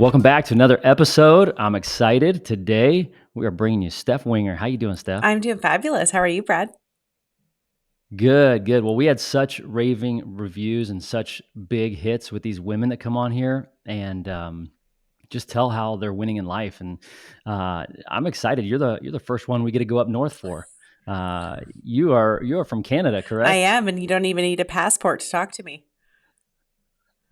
Welcome back to another episode. I'm excited. Today, we are bringing you Steph Winger. How you doing, Steph? I'm doing fabulous. How are you, Brad? Good, good. Well, we had such raving reviews and such big hits with these women that come on here and just tell how they're winning in life. And I'm excited. You're the first one we get to go up north for. You are from Canada, I correct? am, and you don't even need a passport to talk to me.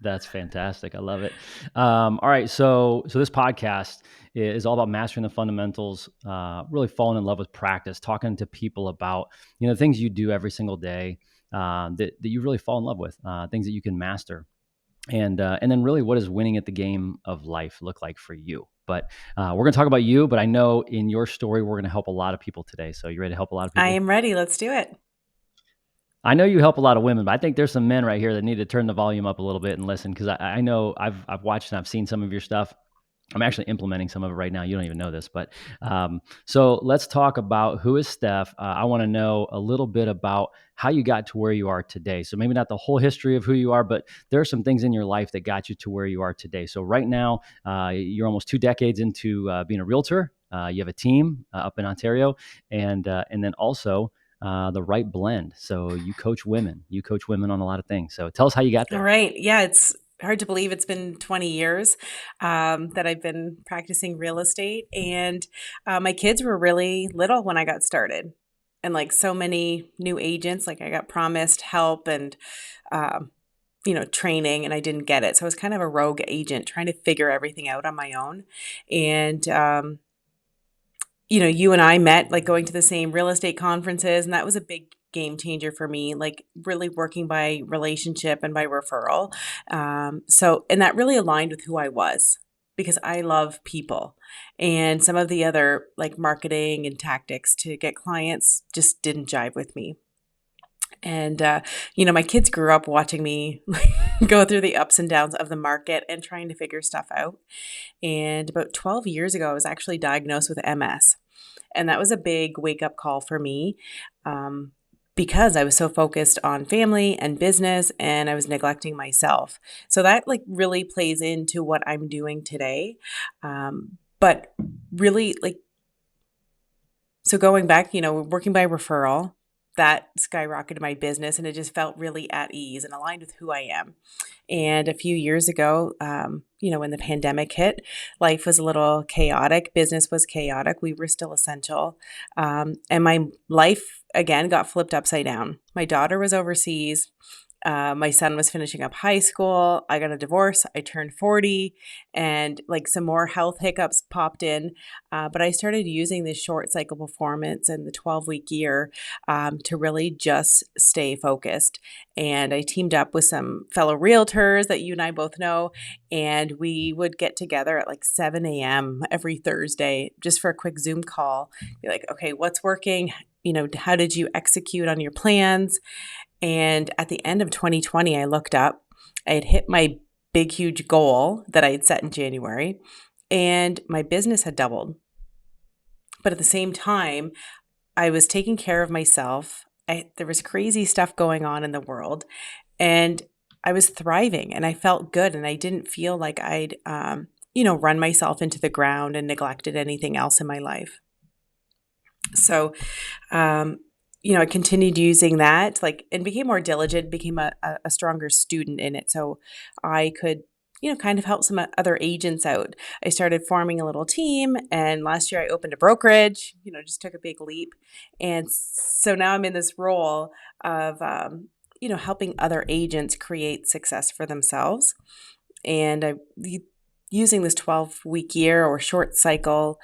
That's fantastic. I love it. All right, so this podcast is all about mastering the fundamentals, really falling in love with practice, talking to people about the things you do every single day that you really fall in love with, things that you can master, and then really what does winning at the game of life look like for you? But we're going to talk about you. But I know in your story we're going to help a lot of people today. So you ready to help a lot of I people? am ready. Let's do it. I know you help a lot of women, but I think there's some men right here that need to turn the volume up a little bit and listen because I know I've watched and I've seen some of your stuff. I'm actually implementing some of it right now. You don't even know this, but so let's talk about who is Steph. I want to know a little bit about how you got to where you are today. So maybe not the whole history of who you are, but there are some things in your life that got you to where you are today. So right now, you're almost 2 decades into being a realtor. You have a team up in Ontario, and then also the right blend. So you coach women. You coach women on a lot of things. So tell us how you got All there. right. Yeah, it's hard to believe it's been 20 years that I've been practicing real estate. And my kids were really little when I got started. And like so many new agents, like I got promised help and, um, training, and I didn't get it. So I was kind of a rogue agent trying to figure everything out on my own. And, you and I met like going to the same real estate conferences, and that was a big game changer for me, like really working by relationship and by referral. And that really aligned with who I was because I love people. And some of the other like marketing and tactics to get clients just didn't jive with me. And, my kids grew up watching me go through the ups and downs of the market and trying to figure stuff out. And about 12 years ago, I was actually diagnosed with MS. And that was a big wake up call for me um, because I was so focused on family and business and I was neglecting myself. So that like really plays into what I'm doing today. But really, like, so going back, working by referral, that skyrocketed my business and it just felt really at ease and aligned with who I am. And a few years ago, when the pandemic hit, life was a little chaotic. Business was chaotic. We were still essential. And my life again got flipped upside down. My daughter was overseas. My son was finishing up high school. I got a divorce. I turned 40 and like some more health hiccups popped in. But I started using this short cycle performance and the 12-week year to really just stay focused. And I teamed up with some fellow realtors that you and I both know. And we would get together at like 7 a.m. every Thursday just for a quick Zoom call. Be like, okay, what's working? How did you execute on your plans? And at the end of 2020, I looked up, I had hit my big, huge goal that I had set in January, and my business had doubled. But at the same time, I was taking care of myself. There was crazy stuff going on in the world, and I was thriving and I felt good. And I didn't feel like I'd, run myself into the ground and neglected anything else in my life. So, I continued using that, like, and became more diligent, became a stronger student in it. So I could, kind of help some other agents out. I started forming a little team, and last year I opened a brokerage, just took a big leap. And so now I'm in this role of, helping other agents create success for themselves. And using this 12-week year or short cycle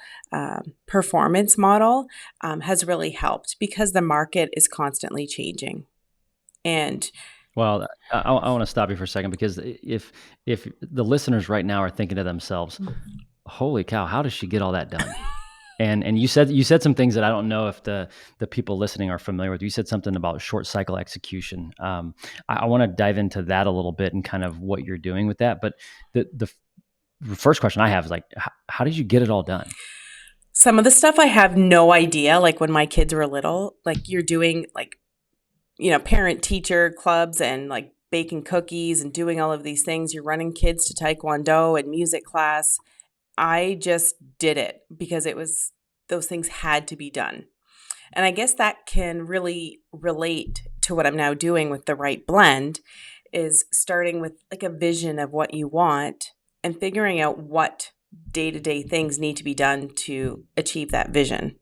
performance model has really helped because the market is constantly changing. And Well, I want to stop you for a second because if the listeners right now are thinking to themselves, "Holy cow, how does she get all that done?" And you said some things that I don't know if the people listening are familiar with. You said something about short cycle execution. I want to dive into that a little bit and kind of what you're doing with that. But the first question I have is like, how did you get it all done? some of the stuff I have no idea, like when my kids were little, like you're doing like, parent teacher clubs and like baking cookies and doing all of these things. You're running kids to taekwondo and music class. I just did it because those things had to be done. And I guess that can really relate to what I'm now doing with the right blend, is starting with like a vision of what you want and figuring out what day-to-day things need to be done to achieve that vision.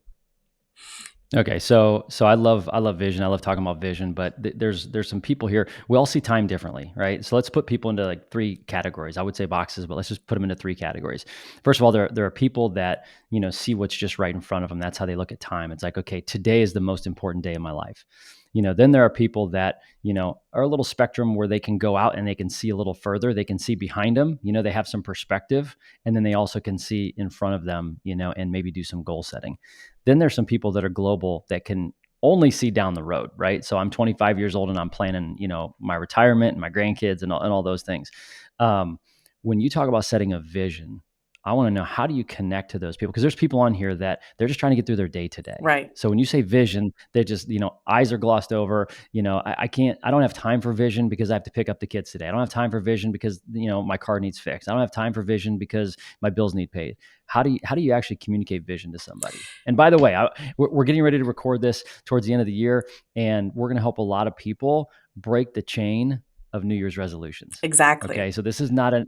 Okay, so I love vision. I love talking about vision, but there's some people here. We all see time differently, right? So let's put people into like three categories. I would say boxes, but let's just put them into three categories. First of all, there are people that see what's just right in front of them. That's how they look at time. It's like, okay, today is the most important day of my life. Then there are people that are a little spectrum where they can go out and they can see a little further. They can see behind them. They have some perspective, and then they also can see in front of them. And maybe do some goal setting. Then there's some people that are global that can only see down the road, right? So I'm 25 years old and I'm planning, my retirement and my grandkids and all those things. When you talk about setting a vision, I want to know, how do you connect to those people? Because there's people on here that they're just trying to get through their day to day. Right. So when you say vision, they just, eyes are glossed over. I don't have time for vision because I have to pick up the kids today. I don't have time for vision because, my car needs fixed. I don't have time for vision because my bills need paid. How do you actually communicate vision to somebody? And by the way, we're getting ready to record this towards the end of the year, and we're going to help a lot of people break the chain of New Year's resolutions. Exactly. Okay. So this is not a,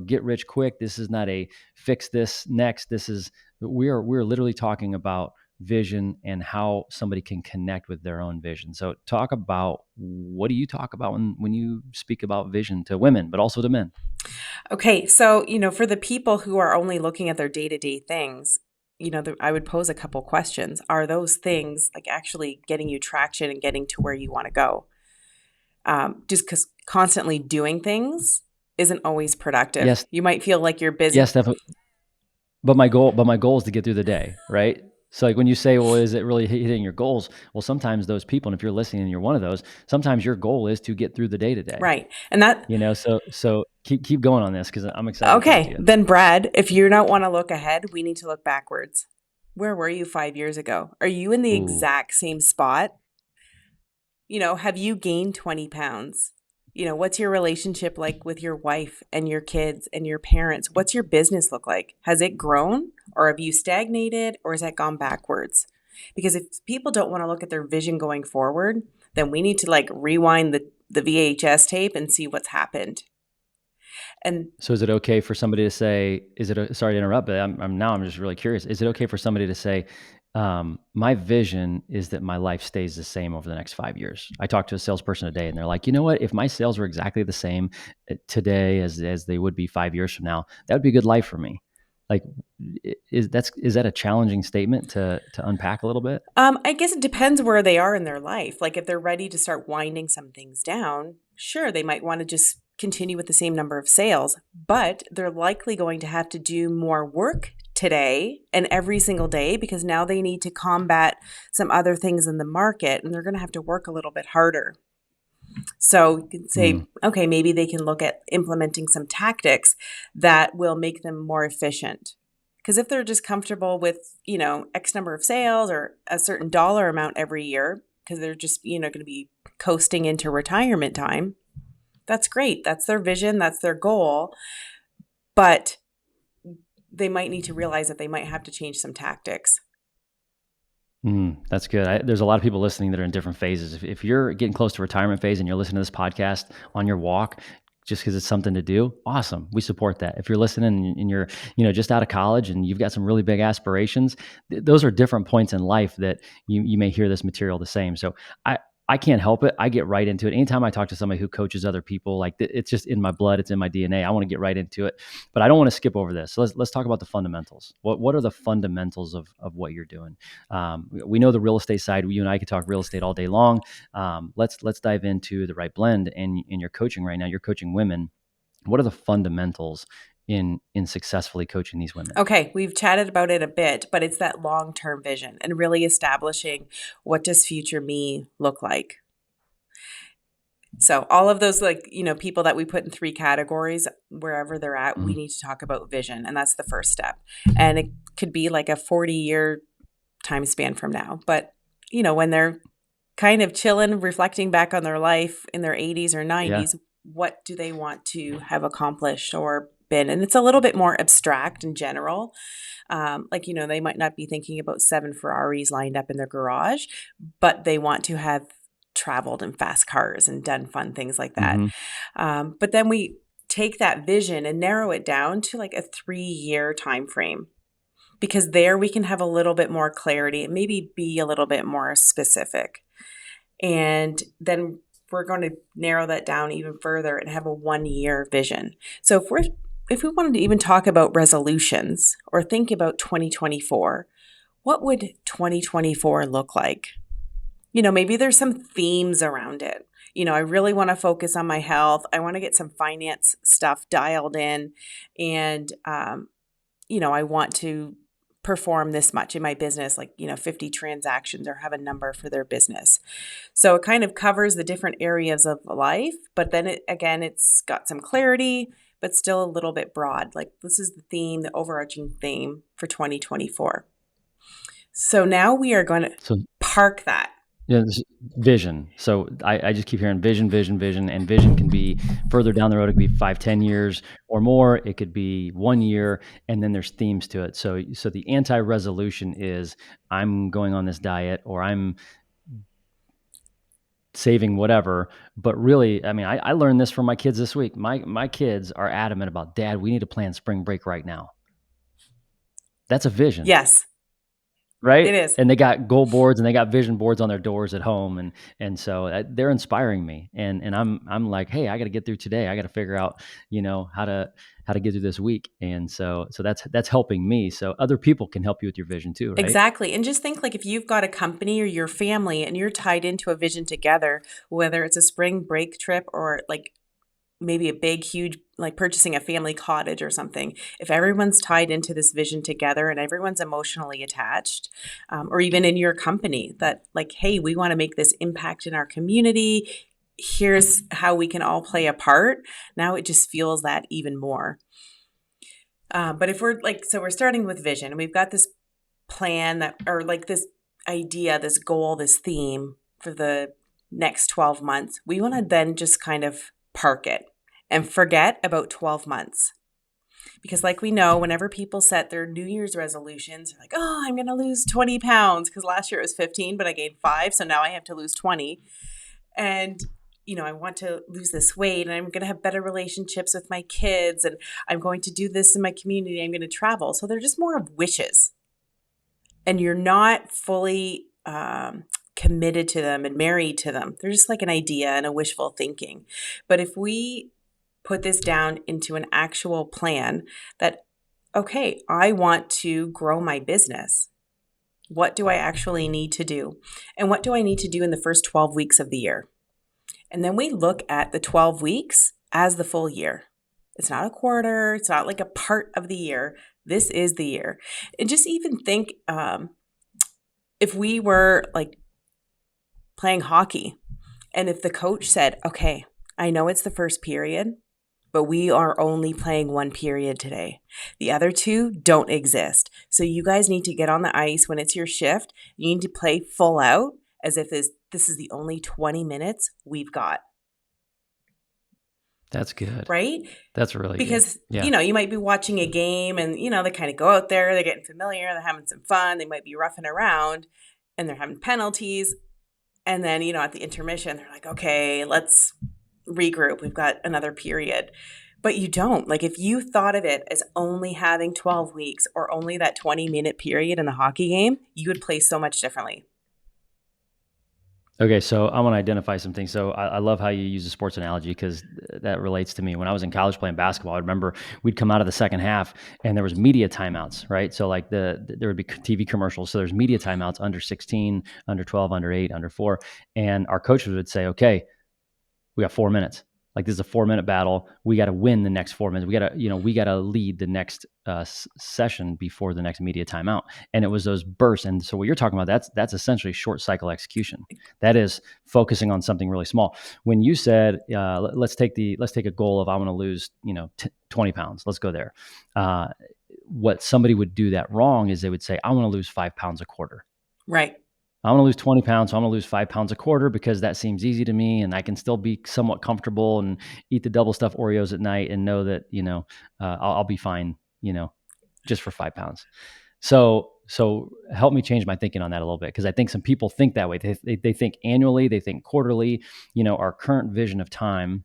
get rich quick. This is not a fix this next. We're literally talking about vision and how somebody can connect with their own vision. So talk about, what do you talk about when you speak about vision to women, but also to men? Okay, so, for the people who are only looking at their day-to-day things, I would pose a couple questions. Are those things like actually getting you traction and getting to where you want to go? Just because constantly doing things isn't always productive. Yes. You might feel like you're busy. Yes, definitely. But my goal is to get through the day, right? So like when you say, well, is it really hitting your goals? Well, sometimes those people, and if you're listening and you're one of those, sometimes your goal is to get through the day to day. Right. And that, So keep going on this, because I'm excited to talk to okay, you. then Brad, if you don't want to look ahead, we need to look backwards. Where were you 5 years ago? Are you in the Ooh. exact same spot? Have you gained 20 pounds? What's your relationship like with your wife and your kids and your parents? What's your business look like? Has it grown, or have you stagnated, or has it gone backwards? Because if people don't want to look at their vision going forward, then we need to like rewind the VHS tape and see what's happened. And so is it okay for somebody to say, sorry to interrupt, but I'm just really curious. Is it okay for somebody to say, my vision is that my life stays the same over the next 5 years? I talked to a salesperson today, and they're like, you know what? If my sales were exactly the same today as they would be 5 years from now, that would be a good life for me. Like, is that a challenging statement to unpack a little bit? I guess it depends where they are in their life. Like if they're ready to start winding some things down, sure, they might want to just continue with the same number of sales, but they're likely going to have to do more work today and every single day, because now they need to combat some other things in the market, and they're going to have to work a little bit harder. So you can say, okay, maybe they can look at implementing some tactics that will make them more efficient. Because if they're just comfortable with, X number of sales or a certain dollar amount every year, because they're just, going to be coasting into retirement time, that's great. That's their vision. That's their goal. But they might need to realize that they might have to change some tactics. That's good. There's a lot of people listening that are in different phases. If you're getting close to retirement phase and you're listening to this podcast on your walk, just because it's something to do, awesome. We support that. If you're listening and you're, just out of college and you've got some really big aspirations, those are different points in life that you may hear this material the same. So I can't help it. I get right into it. Anytime I talk to somebody who coaches other people, like it's just in my blood. It's in my DNA. I want to get right into it, but I don't want to skip over this. So let's talk about the fundamentals. What are the fundamentals of what you're doing? We know the real estate side. You and I could talk real estate all day long. Let's dive into the right blend. And in your coaching right now, you're coaching women. What are the fundamentals in successfully coaching these women? Okay, we've chatted about it a bit, but it's that long-term vision and really establishing, what does future me look like? So all of those, people that we put in three categories, wherever they're at, we need to talk about vision, and that's the first step. And it could be like a 40-year time span from now, but when they're kind of chilling, reflecting back on their life in their 80s or Yeah. 90s. What do they want to have accomplished or been? And it's a little bit more abstract in general. Like, they might not be thinking about 7 Ferraris lined up in their garage, but they want to have traveled in fast cars and done fun things like that. Hmm. But then we take that vision and narrow it down to like a 3-year time frame, because there we can have a little bit more clarity and maybe be a little bit more specific. And then we're going to narrow that down even further and have a 1-year vision. So if we wanted to even talk about resolutions or think about 2024, what would 2024 look like? Maybe there's some themes around it. I really want to focus on my health. I want to get some finance stuff dialed in. And, I want to perform this much in my business, like, 50 transactions, or have a number for their business. So it kind of covers the different areas of life, but then it's got some clarity, but still a little bit broad. Like, this is the theme, the overarching theme for 2024. So now we are going to So park that. yeah, vision. So I just keep hearing vision, vision, vision, and vision can be further down the road. It could be 5, 10 years or more. It could be 1 year, and then there's themes to it. So the anti-resolution is I'm going on this diet, or I'm saving whatever. But really, I mean, I learned this from my kids this week. My kids are adamant about, Dad, we need to plan spring break right now. That's a vision. Yes, it Right? is. And they got goal boards and they got vision boards on their doors at home, and so they're inspiring me. And I'm like, hey, I got to get through today. I got to figure out, how to get through this week. And so that's helping me. So other people can help you with your vision too, right? Exactly. And just think, like, if you've got a company or your family and you're tied into a vision together, whether it's a spring break trip or like maybe a big, huge, like purchasing a family cottage or something, if everyone's tied into this vision together and everyone's emotionally attached, or even in your company, that like, hey, we want to make this impact in our community. Here's how we can all play a part. Now it just fuels that even more. But if we're like, so we're starting with vision and we've got this plan that, or like this idea, this goal, this theme for the next 12 months, we want to then just kind of park it and forget about 12 months. Because, like we know, whenever people set their New Year's resolutions, they're like, oh, I'm going to lose 20 pounds because last year it was 15, but I gained 5. So now I have to lose 20. And, I want to lose this weight, and I'm going to have better relationships with my kids, and I'm going to do this in my community. I'm going to travel. So they're just more of wishes. And you're not fully committed to them and married to them. They're just like an idea and a wishful thinking. But if we put this down into an actual plan that, okay, I want to grow my business. What do I actually need to do? And what do I need to do in the first 12 weeks of the year? And then we look at the 12 weeks as the full year. It's not a quarter. It's not like a part of the year. This is the year. And just even think, if we were like playing hockey, and if the coach said, okay, I know it's the first period, but we are only playing 1 period today. The other 2 don't exist. So you guys need to get on the ice when it's your shift. You need to play full out as if this is the only 20 minutes we've got. That's good. Right? That's really Because, good. Yeah. you might be watching a game and, they kind of go out there, they're getting familiar, they're having some fun, they might be roughing around and they're having penalties. And then, at the intermission, they're like, okay, let's regroup. We've got another period. But you don't. Like, if you thought of it as only having 12 weeks or only that 20-minute period in the hockey game, you would play so much differently. Okay, so I want to identify some things. So I love how you use the sports analogy, because that relates to me. When I was in college playing basketball, I remember we'd come out of the second half and there was media timeouts, right? So like there would be TV commercials. So there's media timeouts under 16, under 12, under 8, under 4. And our coaches would say, okay, we got 4 minutes. Like, this is a 4-minute battle. We got to win the next 4 minutes. We got to lead the next session before the next media timeout. And it was those bursts. And so what you're talking about, that's essentially short cycle execution. That is focusing on something really small. When you said, let's take a goal of, I want to lose, 20 pounds. Let's go there. What somebody would do that wrong is they would say, I want to lose 5 pounds a quarter. Right. I want to lose 20 pounds. So I'm going to lose 5 pounds a quarter because that seems easy to me and I can still be somewhat comfortable and eat the double stuffed Oreos at night and know that, I'll be fine, just for 5 pounds. So help me change my thinking on that a little bit. Cause I think some people think that way. They think annually, they think quarterly, our current vision of time,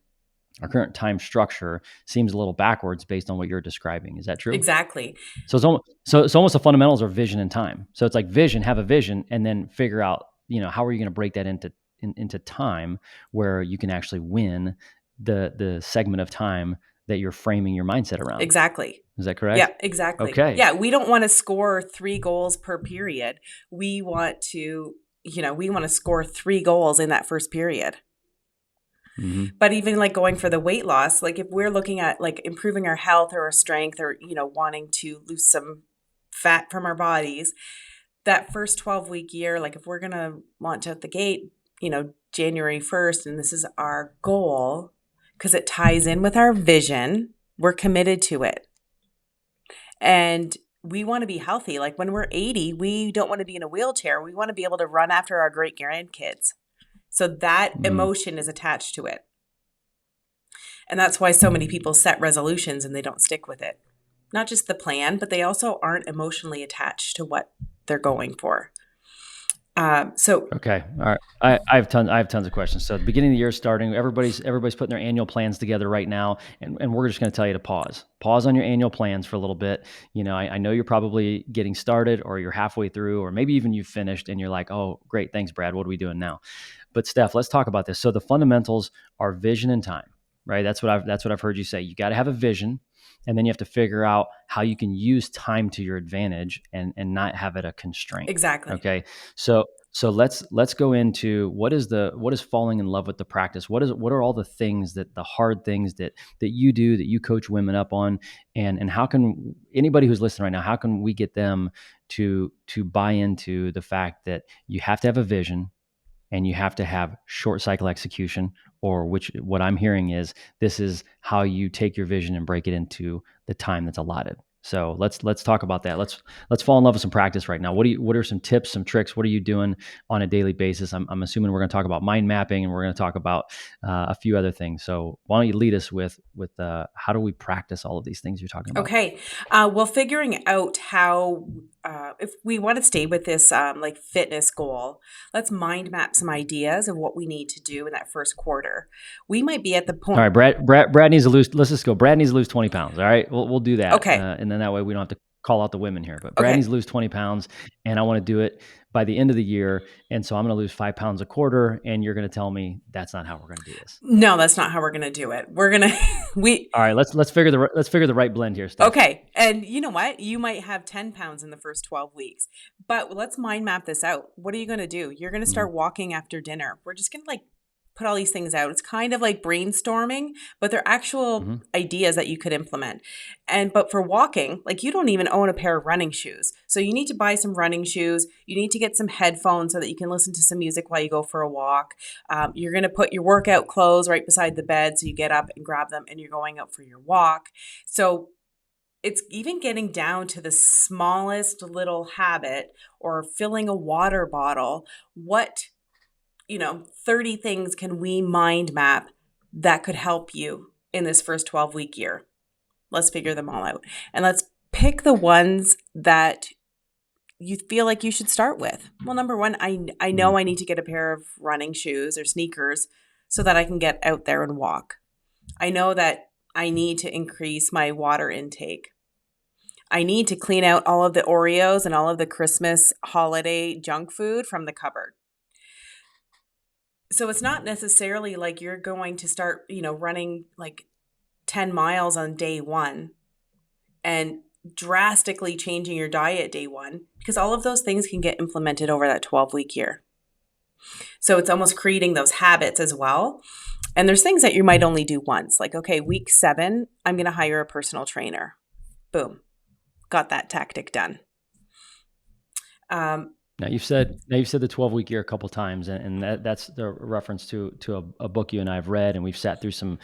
our current time structure seems a little backwards based on what you're describing. Is that true? Exactly. So it's almost the fundamentals are vision and time. So it's like vision, have a vision, and then figure out, how are you going to break that into time where you can actually win the segment of time that you're framing your mindset around. Exactly. Is that Yeah, correct? exactly. Okay. Yeah, we don't want to score 3 goals per period. We want to, we want to score 3 goals in that first period. Mm-hmm. But even like going for the weight loss, like if we're looking at like improving our health or our strength or, wanting to lose some fat from our bodies, that first 12-week year, like if we're going to launch out the gate, January 1st, and this is our goal because it ties in with our vision, we're committed to it. And we want to be healthy. Like when we're 80, we don't want to be in a wheelchair. We want to be able to run after our great grandkids. So that emotion is attached to it. And that's why so many people set resolutions and they don't stick with it. Not just the plan, but they also aren't emotionally attached to what they're going for. Okay. All right. I have tons of questions. So at the beginning of the year starting, everybody's putting their annual plans together right now. And we're just going to tell you to pause on your annual plans for a little bit. I know you're probably getting started or you're halfway through, or maybe even you've finished and you're like, oh, great. Thanks, Brad. What are we doing now? But Steph, let's talk about this. So the fundamentals are vision and time, right? That's what I've heard you say. You got to have a vision. And then you have to figure out how you can use time to your advantage and not have it a constraint. Exactly. Okay. So let's go into what is falling in love with the practice? What are all the things the hard things that you do, that you coach women up on, and how can anybody who's listening right now, how can we get them to buy into the fact that you have to have a vision and you have to have short cycle execution, or what I'm hearing is this is how you take your vision and break it into the time that's allotted. So let's talk about that. Let's fall in love with some practice right now. What are some tips, some tricks? What are you doing on a daily basis? I'm assuming we're going to talk about mind mapping and we're going to talk about a few other things. So why don't you lead us with how do we practice all of these things you're talking about? Okay. Well, figuring out how, if we want to stay with this like fitness goal, let's mind map some ideas of what we need to do in that first quarter. We might be at the point. All right, Brad needs to lose. Let's just go. Brad needs to lose 20 pounds. All right, we'll do that. Okay. And then that way we don't have to call out the women here. But Brad Okay. needs to lose 20 pounds, and I want to do it by the end of the year. And so I'm going to lose 5 pounds a quarter, and you're going to tell me that's not how we're going to do this. No, that's not how we're going to do it. We're going to All right, let's figure the right blend here, Steph. Okay. And you know what? You might have 10 pounds in the first 12 weeks. But let's mind map this out. What are you going to do? You're going to start walking after dinner. We're just going to like put all these things out. It's kind of like brainstorming, but they're actual ideas that you could implement. But for walking, like you don't even own a pair of running shoes. So you need to buy some running shoes. You need to get some headphones so that you can listen to some music while you go for a walk. You're going to put your workout clothes right beside the bed. So you get up and grab them and you're going out for your walk. So it's even getting down to the smallest little habit, or filling a water bottle. What 30 things can we mind map that could help you in this first 12-week year? Let's figure them all out. And let's pick the ones that you feel like you should start with. Well, number one, I know I need to get a pair of running shoes or sneakers so that I can get out there and walk. I know that I need to increase my water intake. I need to clean out all of the Oreos and all of the Christmas holiday junk food from the cupboard. So it's not necessarily like you're going to start, running like 10 miles on day one and drastically changing your diet day one, because all of those things can get implemented over that 12-week year. So it's almost creating those habits as well. And there's things that you might only do once, like, okay, week 7, I'm going to hire a personal trainer. Boom. Got that tactic done. Now you've said the 12-week year a couple times, and that's the reference to a book you and I have read, and we've sat through some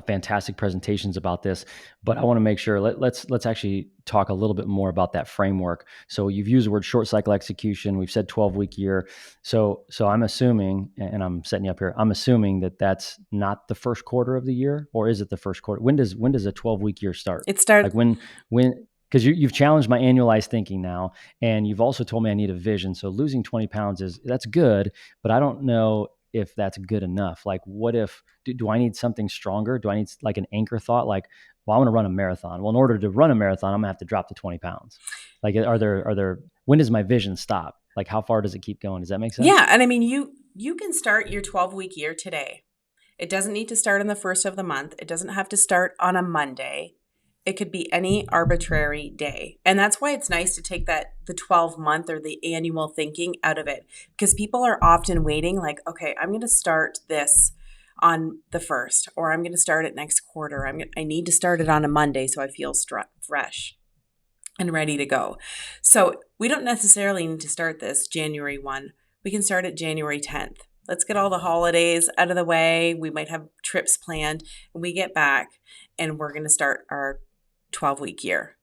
fantastic presentations about this. But I want to make sure let's actually talk a little bit more about that framework. So you've used the word short cycle execution. We've said 12-week year. So I'm assuming, and I'm setting you up here. I'm assuming that that's not the first quarter of the year, or is it the first quarter? When does a 12-week year start? It starts. Like when because you've challenged my annualized thinking now, and you've also told me I need a vision. So losing 20 pounds that's good, but I don't know if that's good enough. Like, what if, do I need something stronger? Do I need like an anchor thought? Like, well, I want to run a marathon. Well, in order to run a marathon, I'm gonna have to drop to 20 pounds. Like, when does my vision stop? Like, how far does it keep going? Does that make sense? Yeah, and I mean, you can start your 12-week year today. It doesn't need to start on the first of the month. It doesn't have to start on a Monday. It could be any arbitrary day. And that's why it's nice to take the 12-month or the annual thinking out of it, because people are often waiting like, okay, I'm going to start this on the first, or I'm going to start it next quarter. I need to start it on a Monday so I feel fresh and ready to go. So we don't necessarily need to start this January 1. We can start it January 10th. Let's get all the holidays out of the way. We might have trips planned, and we get back and we're going to start our 12-week year.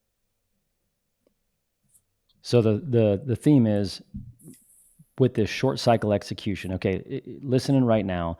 So the theme is with this short cycle execution. Okay, listening right now,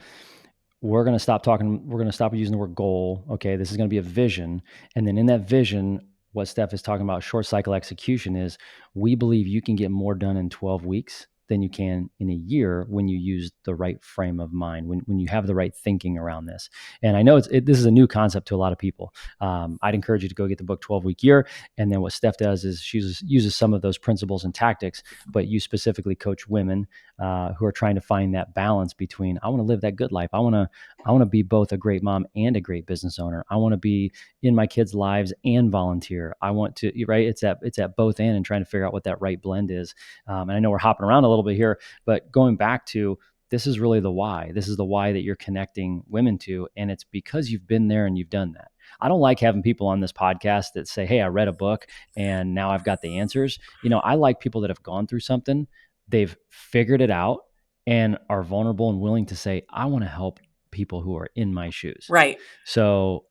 we're going to stop talking. We're going to stop using the word goal. Okay, this is going to be a vision, and then in that vision, what Steph is talking about, short cycle execution, is we believe you can get more done in 12 weeks than you can in a year when you use the right frame of mind, when you have the right thinking around this. And I know this is a new concept to a lot of people. I'd encourage you to go get the book 12-week year. And then what Steph does is she uses some of those principles and tactics, but you specifically coach women who are trying to find that balance between, I want to live that good life. I want to be both a great mom and a great business owner. I want to be in my kids' lives and volunteer. I want to, right? It's at both and trying to figure out what that right blend is. And I know we're hopping around a little bit here, but going back to, this is really the why. This is the why that you're connecting women to. And it's because you've been there and you've done that. I don't like having people on this podcast that say, hey, I read a book and now I've got the answers. I like people that have gone through something, they've figured it out, and are vulnerable and willing to say, I want to help people who are in my shoes. Right. So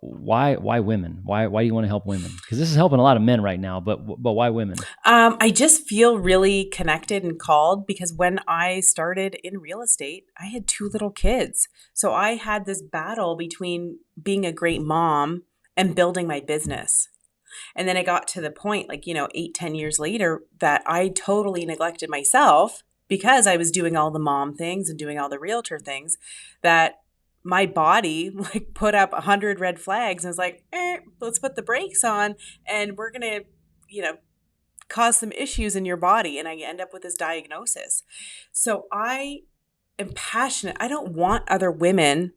why women? Why do you want to help women? Because this is helping a lot of men right now, but why women? I just feel really connected and called because when I started in real estate, I had 2 little kids. So I had this battle between being a great mom and building my business. And then I got to the point, like, 8, 10 years later, that I totally neglected myself because I was doing all the mom things and doing all the realtor things, that my body like put up 100 red flags and was like, let's put the brakes on and we're going to, cause some issues in your body. And I end up with this diagnosis. So I am passionate. I don't want other women,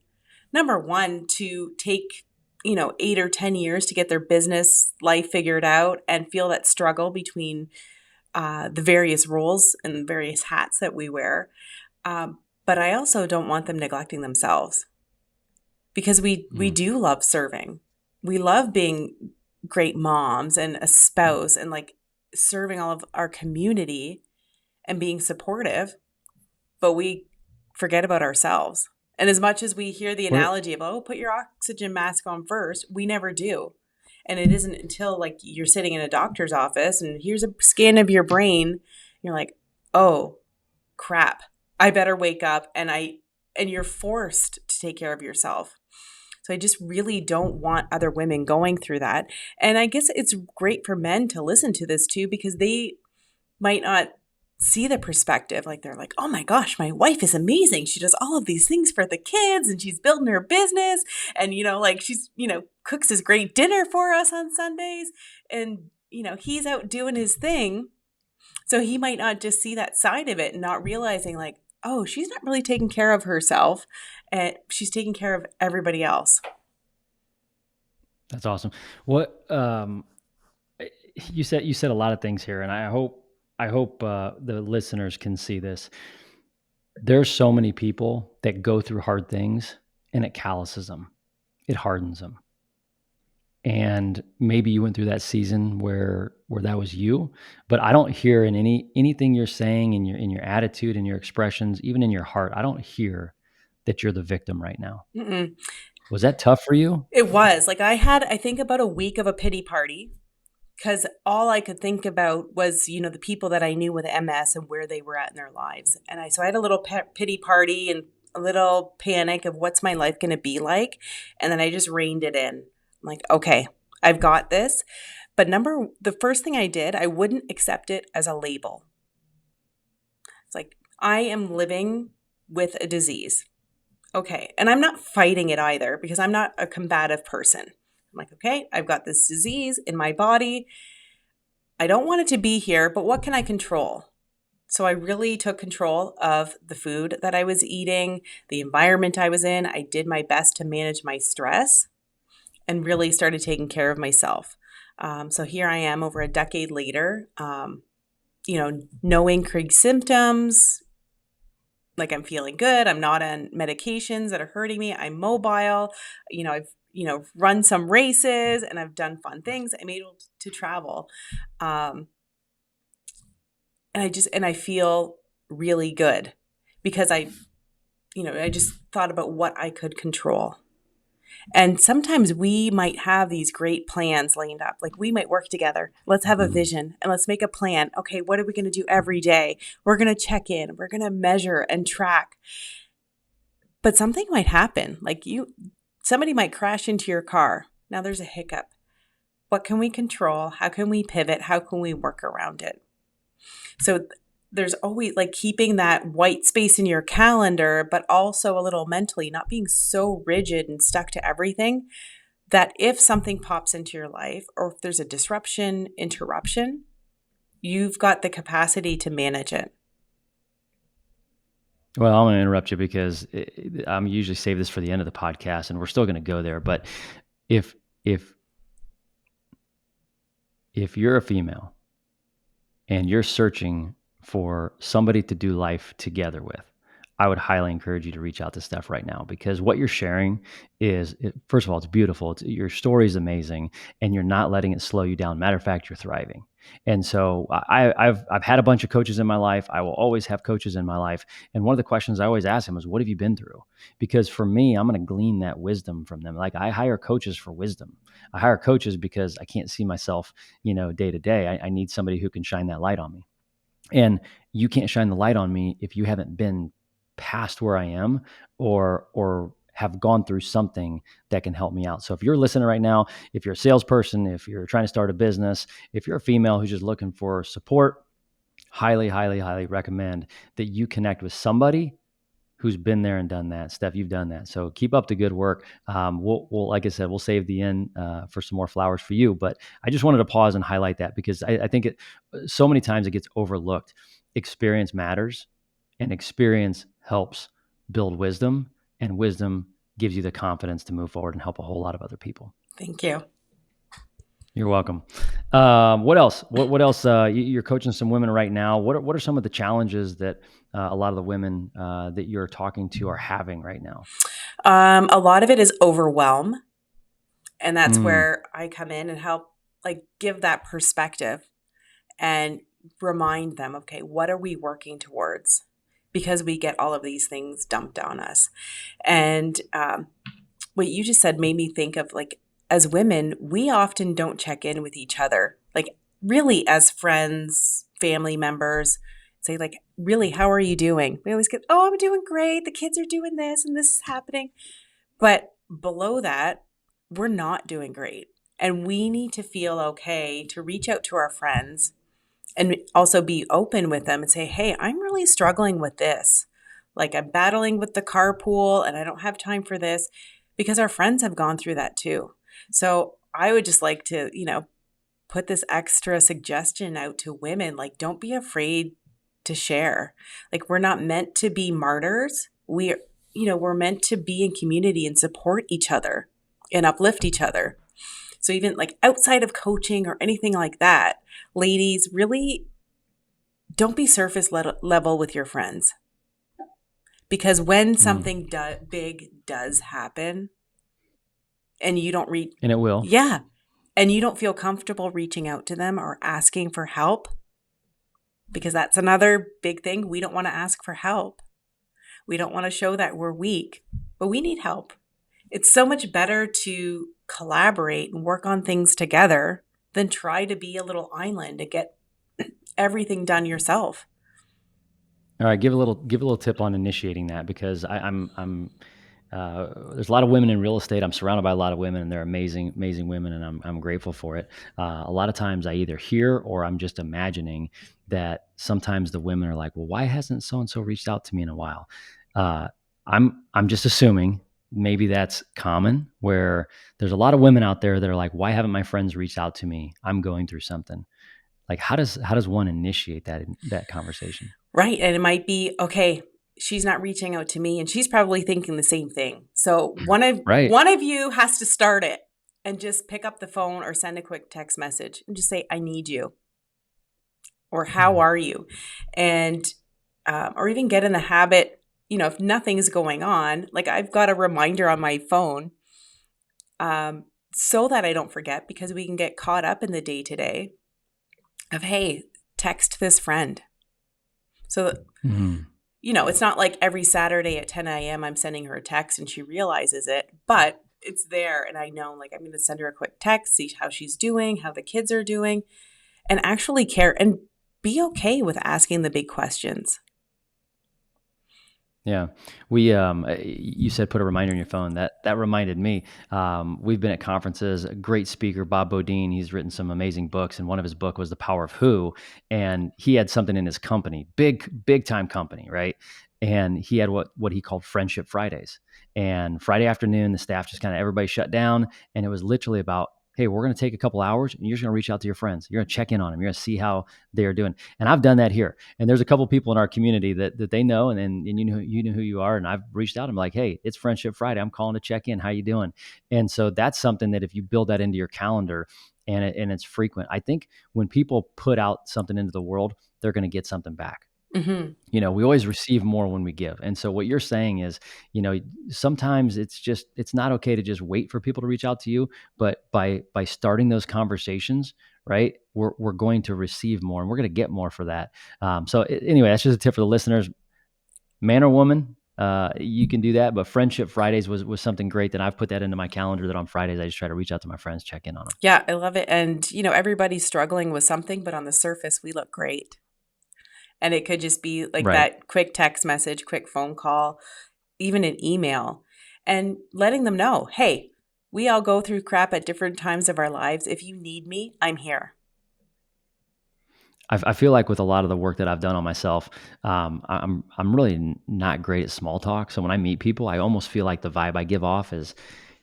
number one, to take 8 or 10 years to get their business life figured out and feel that struggle between the various roles and various hats that we wear. But I also don't want them neglecting themselves, because we do love serving. We love being great moms and a spouse and like serving all of our community and being supportive, but we forget about ourselves. And as much as we hear the analogy of, oh, put your oxygen mask on first, we never do. And it isn't until like you're sitting in a doctor's office and here's a scan of your brain, you're like, oh crap, I better wake up, and you're forced to take care of yourself. So I just really don't want other women going through that. And I guess it's great for men to listen to this too, because they might not see the perspective. Like they're like, oh my gosh, my wife is amazing. She does all of these things for the kids and she's building her business. And, like she's, cooks this great dinner for us on Sundays. And, he's out doing his thing. So he might not just see that side of it and not realizing like, oh, she's not really taking care of herself and she's taking care of everybody else. That's awesome. What you said a lot of things here, and I hope the listeners can see this. There's so many people that go through hard things and it calluses them. It hardens them. and maybe you went through that season where that was you, but I don't hear in anything you're saying, in your attitude, in your expressions, even in your heart, I don't hear that you're the victim right now. Mm-mm. Was that tough for you? It was like I had, I think, about a week of a pity party because all I could think about was, the people that I knew with MS and where they were at in their lives. So I had a little pity party and a little panic of what's my life going to be like. And then I just reined it in. I'm like, okay, I've got this. But the first thing I did, I wouldn't accept it as a label. It's like, I am living with a disease. Okay. And I'm not fighting it either because I'm not a combative person. I'm like, okay, I've got this disease in my body. I don't want it to be here, but what can I control? So I really took control of the food that I was eating, the environment I was in. I did my best to manage my stress and really started taking care of myself. So here I am over a decade later, no increased symptoms, like I'm feeling good. I'm not on medications that are hurting me. I'm mobile. I've run some races and I've done fun things. I'm able to travel, and I feel really good because I just thought about what I could control. And sometimes we might have these great plans lined up. Like we might work together. Let's have a vision and let's make a plan. Okay, what are we going to do every day? We're going to check in. We're going to measure and track. But something might happen. Like somebody might crash into your car. Now there's a hiccup. What can we control? How can we pivot? How can we work around it? So there's always like keeping that white space in your calendar, but also a little mentally, not being so rigid and stuck to everything that if something pops into your life or if there's a disruption, interruption, you've got the capacity to manage it. Well, I'm going to interrupt you because I'm usually save this for the end of the podcast, and we're still going to go there. But if you're a female and you're searching for somebody to do life together with, I would highly encourage you to reach out to Steph right now, because what you're sharing first of all, it's beautiful. Your story is amazing, and you're not letting it slow you down. Matter of fact, you're thriving. And so I've had a bunch of coaches in my life. I will always have coaches in my life. And one of the questions I always ask them is, what have you been through? Because for me, I'm going to glean that wisdom from them. Like I hire coaches for wisdom. I hire coaches because I can't see myself, day to day. I need somebody who can shine that light on me. And you can't shine the light on me if you haven't been past where I am or have gone through something that can help me out. So if you're listening right now, if you're a salesperson, if you're trying to start a business, if you're a female who's just looking for support, highly, highly, highly recommend that you connect with somebody who's been there and done that. Steph, you've done that. So keep up the good work. We'll like I said, we'll save the end for some more flowers for you. But I just wanted to pause and highlight that because I think so many times it gets overlooked. Experience matters, and experience helps build wisdom, and wisdom gives you the confidence to move forward and help a whole lot of other people. Thank you. You're welcome. What else? What else? You're coaching some women right now. What are some of the challenges that a lot of the women that you're talking to are having right now? A lot of it is overwhelm. And that's where I come in and help like give that perspective and remind them, okay, what are we working towards? Because we get all of these things dumped on us. And what you just said made me think of like, as women, we often don't check in with each other, like really as friends, family members, say like, really, how are you doing? We always get, oh, I'm doing great. The kids are doing this and this is happening. But below that, we're not doing great. And we need to feel okay to reach out to our friends and also be open with them and say, hey, I'm really struggling with this. Like I'm battling with the carpool and I don't have time for this, because our friends have gone through that too. So I would just like to, put this extra suggestion out to women, like don't be afraid to share. Like we're not meant to be martyrs. We're meant to be in community and support each other and uplift each other. So even like outside of coaching or anything like that, ladies, really don't be surface level with your friends. Because when something big does happen and you don't reach, and it will. yeah, and you don't feel comfortable reaching out to them or asking for help, because that's another big thing. We don't want to ask for help. We don't want to show that we're weak, but we need help. It's so much better to collaborate and work on things together than try to be a little island and get everything done yourself. All right, give a little tip on initiating that, because there's a lot of women in real estate. I'm surrounded by a lot of women, and they're amazing, amazing women, and I'm grateful for it. A lot of times, I either hear or I'm just imagining that sometimes the women are like, "Well, why hasn't so and so reached out to me in a while?" Uh, I'm just assuming maybe that's common, where there's a lot of women out there that are like, "Why haven't my friends reached out to me? I'm going through something." Like, how does one initiate that conversation? Right. And it might be, okay, she's not reaching out to me and she's probably thinking the same thing. So Right. one of you has to start it and just pick up the phone or send a quick text message and just say, I need you, or how Mhm. are you? And or even get in the habit, if nothing's going on, like I've got a reminder on my phone, so that I don't forget, because we can get caught up in the day to day of, hey, text this friend. So Mhm. it's not like every Saturday at 10 a.m. I'm sending her a text and she realizes it, but it's there. And I know, like, I'm going to send her a quick text, see how she's doing, how the kids are doing, and actually care and be okay with asking the big questions. Yeah. You said put a reminder on your phone. That reminded me. We've been at conferences. A great speaker, Bob Bodine. He's written some amazing books, and one of his book was The Power of Who. And he had something in his company, big time company, right? And he had what he called Friendship Fridays. And Friday afternoon, the staff just kind of everybody shut down, and it was literally about, hey, we're going to take a couple hours, and you're just going to reach out to your friends. You're going to check in on them. You're going to see how they are doing. And I've done that here. And there's a couple people in our community that they know, and you know who you are. And I've reached out. I'm like, hey, it's Friendship Friday. I'm calling to check in. How you doing? And so that's something that if you build that into your calendar, and it's frequent, I think when people put out something into the world, they're going to get something back. Hmm. We always receive more when we give. And so what you're saying is, sometimes it's not okay to just wait for people to reach out to you, but by starting those conversations, right, we're going to receive more, and we're going to get more for that. Anyway, that's just a tip for the listeners. Man or woman, you can do that. But Friendship Fridays was something great that I've put that into my calendar, that on Fridays I just try to reach out to my friends, check in on them. Yeah, I love it. And, everybody's struggling with something, but on the surface, we look great. And it could just be like Right. that quick text message, quick phone call, even an email, and letting them know, hey, we all go through crap at different times of our lives. If you need me, I'm here. I feel like with a lot of the work that I've done on myself, I'm really not great at small talk. So when I meet people, I almost feel like the vibe I give off is,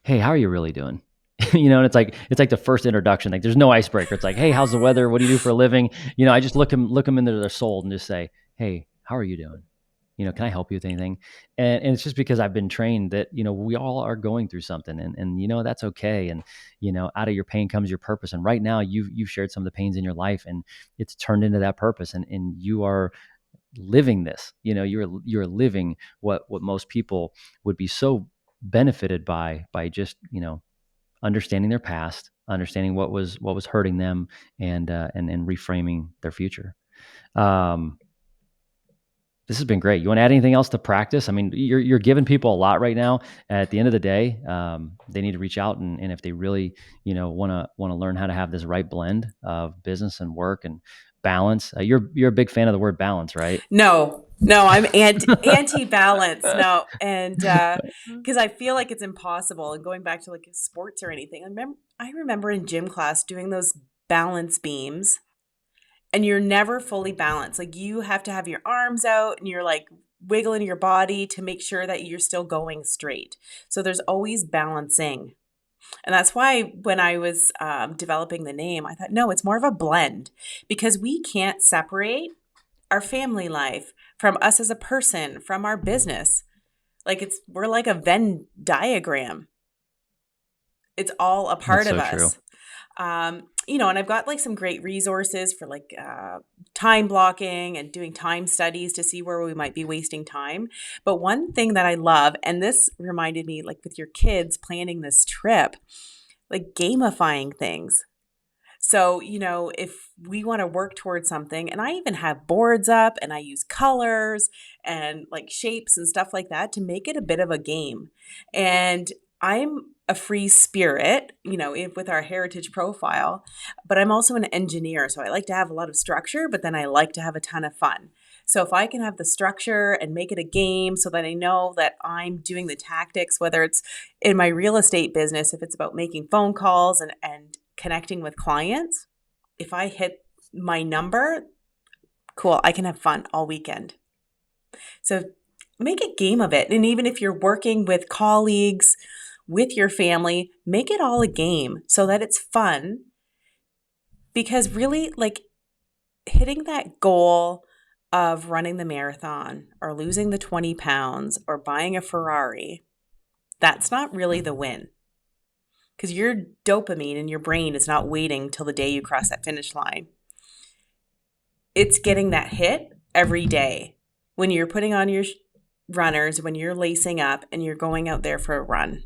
"Hey, how are you really doing?" And it's like the first introduction. Like there's no icebreaker. It's like, "Hey, how's the weather? What do you do for a living?" I just look them into their soul and just say, "Hey, how are you doing? Can I help you with anything?" And it's just because I've been trained that, we all are going through something, and that's okay. And, out of your pain comes your purpose. And right now you've shared some of the pains in your life, and it's turned into that purpose. And you are living this, you're living what most people would be so benefited by just, understanding their past, understanding what was hurting them, and reframing their future. Um, this has been great. You want to add anything else to practice? I mean, you're giving people a lot right now. At the end of the day, they need to reach out, and if they really, want to learn how to have this right blend of business and work and balance. You're a big fan of the word balance, right? No, I'm anti balance. No, and because I feel like it's impossible. And going back to like sports or anything, I remember in gym class doing those balance beams, and you're never fully balanced. Like you have to have your arms out and you're like wiggling your body to make sure that you're still going straight. So there's always balancing. And that's why when I was developing the name, I thought, no, it's more of a blend, because we can't separate our family life from us as a person, from our business. Like we're like a Venn diagram. It's all a That's part of so true. us. And I've got like some great resources for like time blocking and doing time studies to see where we might be wasting time. But one thing that I love, and this reminded me, like with your kids planning this trip, like gamifying things. So, if we want to work towards something, and I even have boards up and I use colors and like shapes and stuff like that to make it a bit of a game. And I'm a free spirit, with our heritage profile, but I'm also an engineer. So I like to have a lot of structure, but then I like to have a ton of fun. So if I can have the structure and make it a game so that I know that I'm doing the tactics, whether it's in my real estate business, if it's about making phone calls and connecting with clients, if I hit my number, cool, I can have fun all weekend. So make a game of it. And even if you're working with colleagues, with your family, make it all a game so that it's fun. Because really, like hitting that goal of running the marathon or losing the 20 pounds or buying a Ferrari, that's not really the win. Because your dopamine in your brain is not waiting till the day you cross that finish line. It's getting that hit every day when you're putting on your runners, when you're lacing up and you're going out there for a run.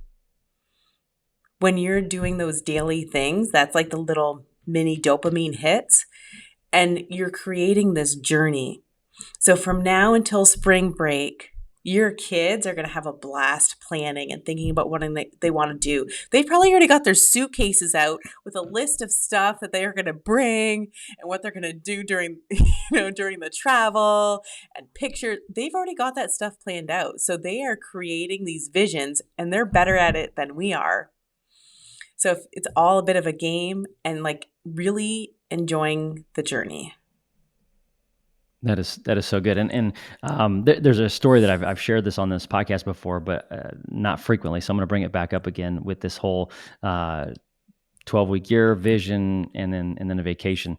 When you're doing those daily things, that's like the little mini dopamine hits, and you're creating this journey. So from now until spring break, your kids are going to have a blast planning and thinking about what they want to do. They've probably already got their suitcases out with a list of stuff that they are going to bring and what they're going to do during the travel and pictures. They've already got that stuff planned out. So they are creating these visions, and they're better at it than we are. So if it's all a bit of a game and like really enjoying the journey. That is so good, and there's a story that I've shared this on this podcast before, but not frequently. So I'm going to bring it back up again with this whole 12-week year vision, and then a vacation.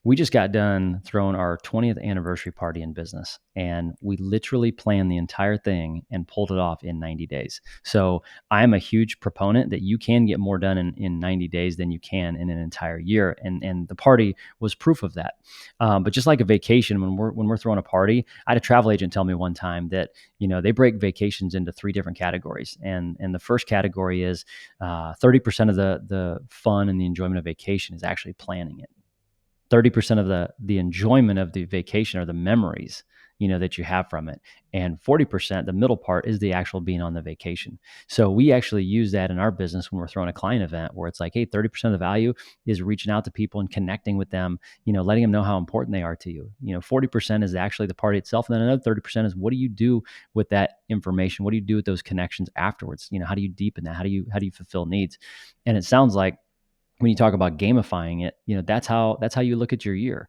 We just got done throwing our 20th anniversary party in business, and we literally planned the entire thing and pulled it off in 90 days. So I'm a huge proponent that you can get more done in 90 days than you can in an entire year, and the party was proof of that. But just like a vacation, when we're throwing a party, I had a travel agent tell me one time that they break vacations into 3 different categories, and the first category is 30% of the fun and the enjoyment of vacation is actually planning it. 30% of the enjoyment of the vacation are the memories, that you have from it. And 40%, the middle part, is the actual being on the vacation. So we actually use that in our business when we're throwing a client event where it's like, hey, 30% of the value is reaching out to people and connecting with them, letting them know how important they are to you. 40% is actually the party itself. And then another 30% is, what do you do with that information? What do you do with those connections afterwards? How do you deepen that? How do you fulfill needs? And it sounds like, when you talk about gamifying it, that's how you look at your year.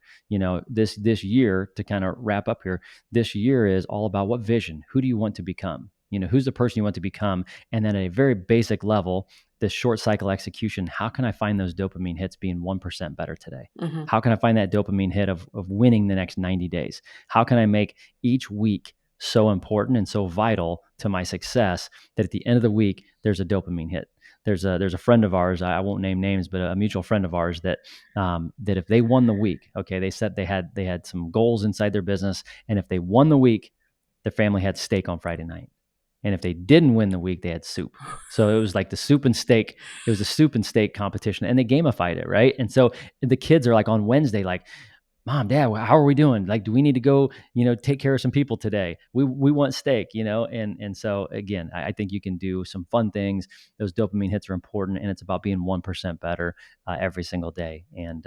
This year, to kind of wrap up here, this year is all about what vision, who do you want to become? Who's the person you want to become? And then at a very basic level, this short cycle execution, how can I find those dopamine hits being 1% better today? Mm-hmm. How can I find that dopamine hit of winning the next 90 days? How can I make each week so important and so vital to my success that at the end of the week, there's a dopamine hit? There's a friend of ours, I won't name names, but a mutual friend of ours that if they won the week, okay, they said they had some goals inside their business, and if they won the week, their family had steak on Friday night. And if they didn't win the week, they had soup. So it was like the soup and steak. It was a soup and steak competition, and they gamified it, right? And so the kids are like on Wednesday, like, Mom, Dad, how are we doing? Like, do we need to go, take care of some people today? We want steak, and so again, I think you can do some fun things. Those dopamine hits are important, and it's about being 1% better every single day. And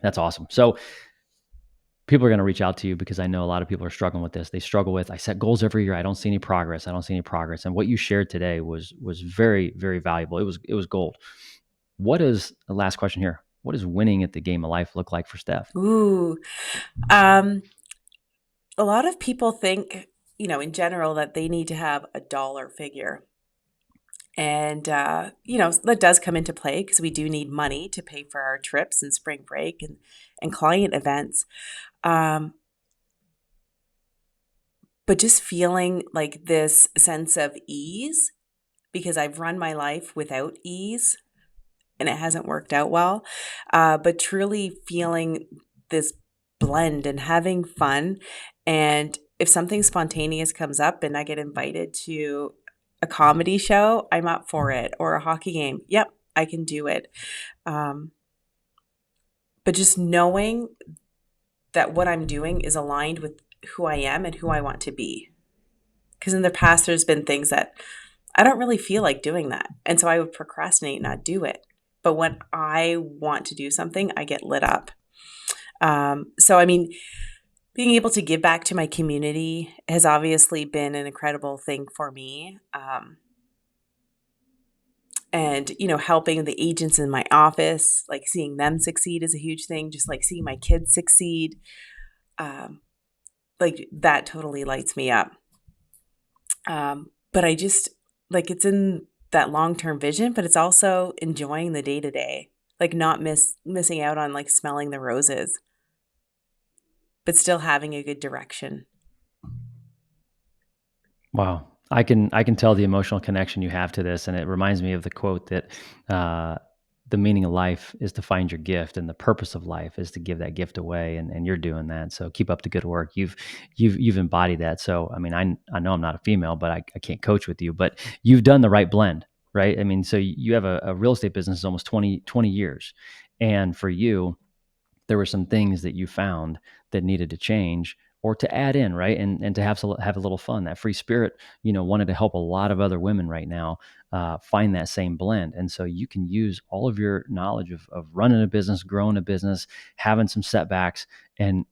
that's awesome. So people are going to reach out to you because I know a lot of people are struggling with this. They struggle with, I set goals every year. I don't see any progress. And what you shared today was very, very valuable. It was gold. What is the last question here? What does winning at the game of life look like for Steph? Ooh. A lot of people think, in general, that they need to have a dollar figure. And, that does come into play because we do need money to pay for our trips and spring break and client events. But just feeling like this sense of ease, because I've run my life without ease and it hasn't worked out well. But truly feeling this blend and having fun. And if something spontaneous comes up and I get invited to a comedy show, I'm up for it, or a hockey game. Yep, I can do it. Um, but just knowing that what I'm doing is aligned with who I am and who I want to be. Because in the past, there's been things that I don't really feel like doing that. And so I would procrastinate, not do it. But when I want to do something, I get lit up. So, I mean, being able to give back to my community has obviously been an incredible thing for me. And, helping the agents in my office, like seeing them succeed is a huge thing, just like seeing my kids succeed. Um, like that totally lights me up. But I just like it's in that long-term vision, but it's also enjoying the day to day, like not missing out on like smelling the roses, but still having a good direction. Wow. I can tell the emotional connection you have to this, and it reminds me of the quote that the meaning of life is to find your gift, and the purpose of life is to give that gift away. And you're doing that. So keep up the good work. You've embodied that. So I mean, I know I'm not a female, but I can't coach with you, but you've done the right blend, right? I mean, so you have a real estate business almost 20 years, and for you, there were some things that you found that needed to change or to add in, right? And to have a little fun. That free spirit, wanted to help a lot of other women right now find that same blend. And so you can use all of your knowledge of running a business, growing a business, having some setbacks, and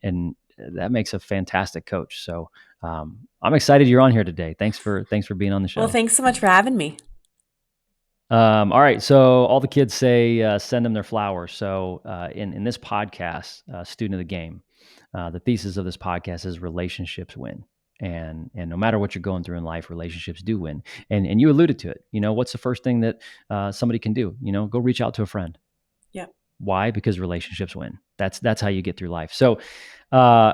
that makes a fantastic coach. So I'm excited you're on here today. Thanks for being on the Well, show. thanks so much for having me. All right. So all the kids say send them their flowers. So in this podcast, student of the game, the thesis of this podcast is relationships win, and no matter what you're going through in life, relationships do win. And you alluded to it. What's the first thing that somebody can do? Go reach out to a friend. Yeah. Why? Because relationships win. That's how you get through life. So. Uh,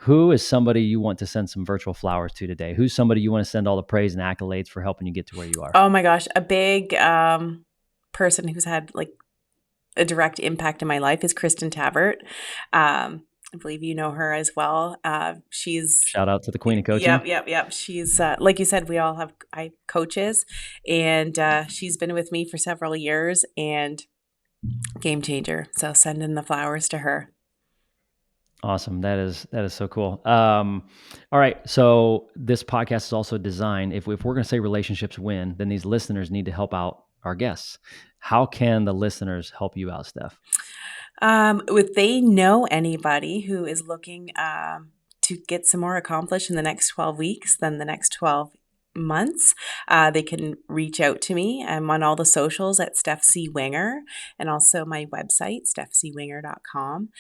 who is somebody you want to send some virtual flowers to today? Who's somebody you want to send all the praise and accolades for helping you get to where you are? Oh my gosh, a big person who's had like a direct impact in my life is Kristen Tabert. I believe you know her as well. She's Shout out to the queen of Yep, coaching. yep, yep. She's like you said, we all have coaches, and she's been with me for several years and game changer. So send in the flowers to her. Awesome. That is so cool. All right. So this podcast is also designed, if we're going to say relationships win, then these listeners need to help out our guests. How can the listeners help you out, Steph? If they know anybody who is looking to get some more accomplished in the next 12 weeks than the next 12 months, they can reach out to me. I'm on all the socials at Steph C. Winger, and also my website, stephcwinger.com.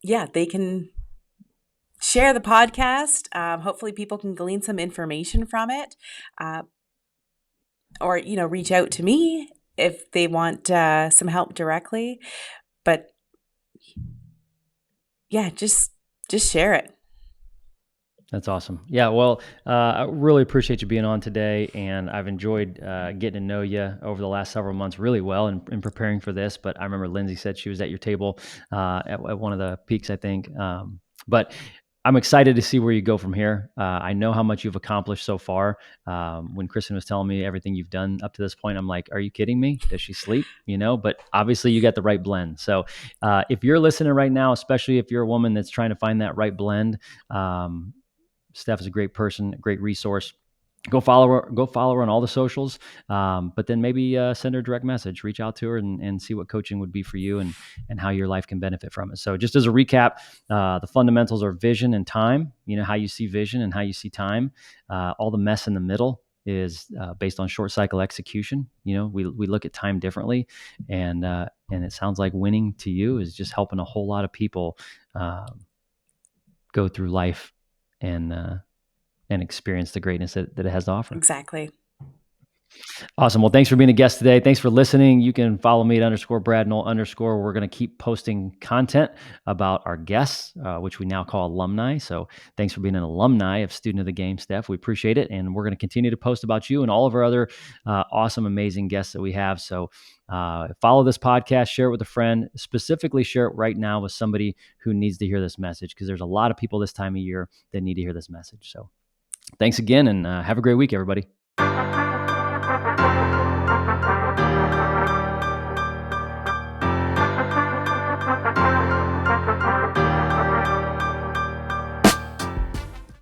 Yeah, they can share the podcast. Hopefully people can glean some information from it, or, reach out to me if they want some help directly. But yeah, just share it. That's awesome. Yeah, well, I really appreciate you being on today, and I've enjoyed getting to know you over the last several months really well in preparing for this. But I remember Lindsay said she was at your table at one of the peaks, I think. But I'm excited to see where you go from here. I know how much you've accomplished so far. When Kristen was telling me everything you've done up to this point, I'm like, are you kidding me? Does she sleep? But obviously you got the right blend. So if you're listening right now, especially if you're a woman that's trying to find that right blend, Steph is a great person, a great resource. Go follow her. Go follow her on all the socials. But then maybe send her a direct message. Reach out to her and see what coaching would be for you and how your life can benefit from it. So just as a recap, the fundamentals are vision and time. How you see vision and how you see time. All the mess in the middle is based on short cycle execution. We look at time differently, and it sounds like winning to you is just helping a whole lot of people go through life and experience the greatness that it has to offer. Exactly. Awesome. Well, thanks for being a guest today. Thanks for listening. You can follow me at _Brad Noll _ We're going to keep posting content about our guests, which we now call alumni. So thanks for being an alumni of Student of the Game, Steph. We appreciate it. And we're going to continue to post about you and all of our other awesome, amazing guests that we have. So follow this podcast, share it with a friend, specifically share it right now with somebody who needs to hear this message, because there's a lot of people this time of year that need to hear this message. So thanks again, and have a great week, everybody.